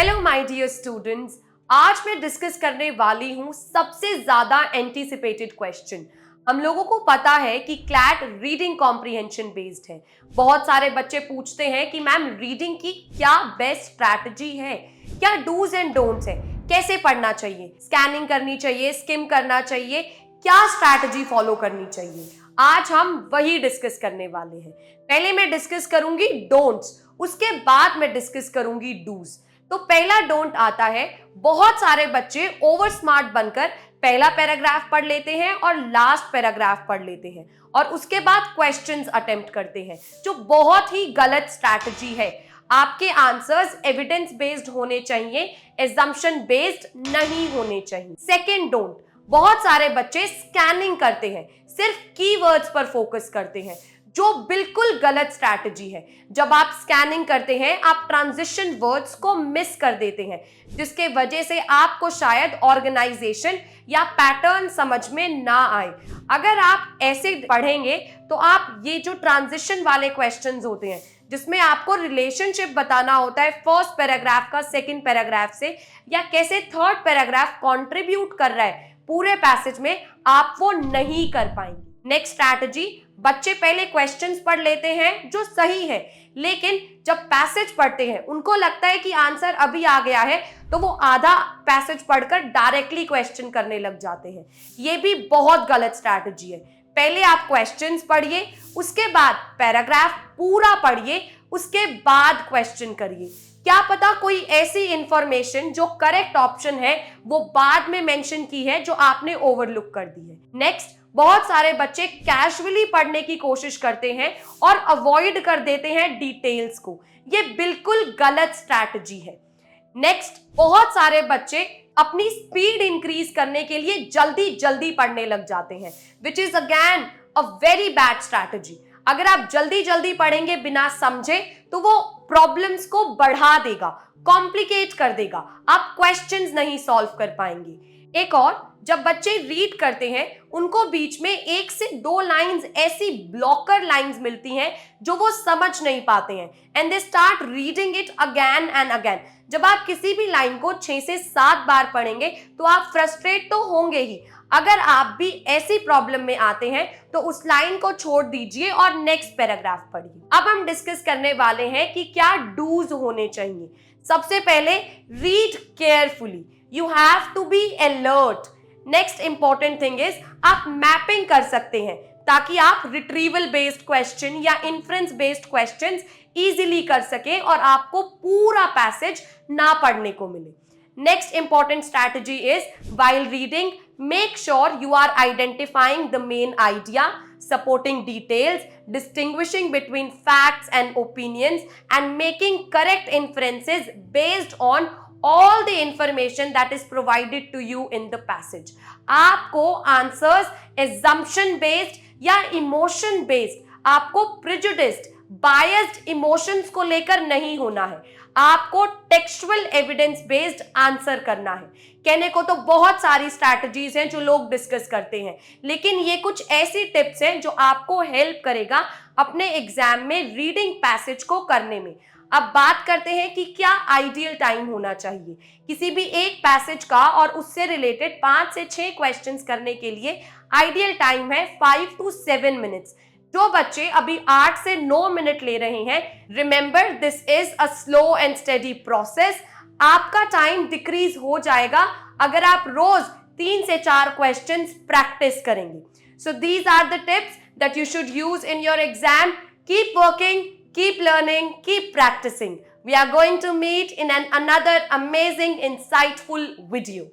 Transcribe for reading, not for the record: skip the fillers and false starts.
Hello my dear students, आज मैं discuss करने वाली हूं सबसे ज्यादा एंटीसिपेटेड क्वेश्चन। हम लोगों को पता है कि क्लैट रीडिंग कॉम्प्रिहेंशन बेस्ड है। बहुत सारे बच्चे पूछते हैं कि मैम रीडिंग की क्या बेस्ट स्ट्रैटेजी है, क्या डूज एंड डोंट्स है, कैसे पढ़ना चाहिए, स्कैनिंग करनी चाहिए, स्किम करना चाहिए, क्या स्ट्रैटेजी फॉलो करनी चाहिए। आज हम वही डिस्कस करने वाले हैं। पहले मैं डिस्कस करूंगी डोंट्स, उसके बाद मैं डिस्कस करूंगी डूज। तो पहला डोंट आता है, बहुत सारे बच्चे ओवर स्मार्ट बनकर पहला पैराग्राफ पढ़ लेते हैं और लास्ट पैराग्राफ पढ़ लेते हैं और उसके बाद क्वेश्चंस अटेम्प्ट करते हैं, जो बहुत ही गलत स्ट्रैटेजी है। आपके आंसर्स एविडेंस बेस्ड होने चाहिए, एजम्पशन बेस्ड नहीं होने चाहिए। सेकेंड डोंट, बहुत सारे बच्चे स्कैनिंग करते हैं, सिर्फ कीवर्ड्स पर फोकस करते हैं, जो बिल्कुल गलत स्ट्रैटेजी है। जब आप स्कैनिंग करते हैं आप ट्रांजिशन वर्ड्स को मिस कर देते हैं, जिसके वजह से आपको शायद ऑर्गेनाइजेशन या पैटर्न समझ में ना आए। अगर आप ऐसे पढ़ेंगे तो आप ये जो ट्रांजिशन वाले क्वेश्चंस होते हैं, जिसमें आपको रिलेशनशिप बताना होता है फर्स्ट पैराग्राफ का सेकंड पैराग्राफ से, या कैसे थर्ड पैराग्राफ कंट्रीब्यूट कर रहा है पूरे पैसेज में, आप वो नहीं कर पाएंगे। नेक्स्ट स्ट्रैटेजी, बच्चे पहले क्वेश्चंस पढ़ लेते हैं जो सही है, लेकिन जब पैसेज पढ़ते हैं उनको लगता है कि आंसर अभी आ गया है, तो वो आधा पैसेज पढ़कर डायरेक्टली क्वेश्चन करने लग जाते हैं। ये भी बहुत गलत स्ट्रैटेजी है। पहले आप क्वेश्चंस पढ़िए, उसके बाद पैराग्राफ पूरा पढ़िए, उसके बाद क्वेश्चन करिए। क्या पता कोई ऐसी इंफॉर्मेशन जो करेक्ट ऑप्शन है वो बाद में मेंशन की है, जो आपने ओवरलुक कर दी है। नेक्स्ट, बहुत सारे बच्चे कैजुअली पढ़ने की कोशिश करते हैं और अवॉइड कर देते हैं डिटेल्स को। ये बिल्कुल गलत स्ट्रैटेजी है। नेक्स्ट, बहुत सारे बच्चे अपनी स्पीड इंक्रीज करने के लिए जल्दी जल्दी पढ़ने लग जाते हैं, which is again a very bad strategy. अगर आप जल्दी जल्दी पढ़ेंगे बिना समझे तो वो प्रॉब्लम्स को बढ़ा देगा, कॉम्प्लिकेट कर देगा, आप क्वेश्चंस नहीं सॉल्व कर पाएंगे। एक और, जब बच्चे रीड करते हैं उनको बीच में 1 से 2 लाइंस ऐसी ब्लॉकर लाइंस मिलती हैं जो वो समझ नहीं पाते हैं, and they start reading it again and again. जब आप किसी भी लाइन को 6 से 7 बार पढ़ेंगे तो आप फ्रस्ट्रेट तो होंगे ही। अगर आप भी ऐसी प्रॉब्लम में आते हैं तो उस लाइन को छोड़ दीजिए और नेक्स्ट पैराग्राफ पढ़िए। अब हम डिस्कस करने वाले हैं कि क्या डूज होने चाहिए। सबसे पहले, read carefully, you have to be alert. Next important thing is, आप मैपिंग कर सकते हैं ताकि आप रिट्रीवल बेस्ड क्वेश्चन या इन्फ्रेंस बेस्ड क्वेश्चंस इजीली कर सकें और आपको पूरा पैसेज ना पढ़ने को मिले। Next important strategy is, while reading, make sure you are identifying the main idea, supporting details, distinguishing between facts and opinions, and making correct inferences based on all the information that is provided to you in the passage. आपको answers assumption based या emotion based, आपको prejudiced, biased emotions को लेकर नहीं होना है, आपको textual evidence based answer करना है। कहने को तो बहुत सारी स्ट्रैटेजीज हैं जो लोग डिस्कस करते हैं, लेकिन ये कुछ ऐसी टिप्स हैं जो आपको हेल्प करेगा अपने एग्जाम में रीडिंग पैसेज को करने में। अब बात करते हैं कि क्या आइडियल टाइम होना चाहिए किसी भी एक पैसेज का, और उससे रिलेटेड 5 से 6 क्वेश्चंस करने के लिए आइडियल टाइम है 5 to 7 मिनट्स। जो बच्चे अभी 8 से 9 मिनट ले रहे हैं, remember this is a slow and steady process. आपका टाइम डिक्रीज हो जाएगा अगर आप रोज 3 से 4 क्वेश्चंस प्रैक्टिस करेंगे। So these are the tips that you should use in your exam. Keep working, keep learning, keep practising. We are going to meet in another amazing, insightful video.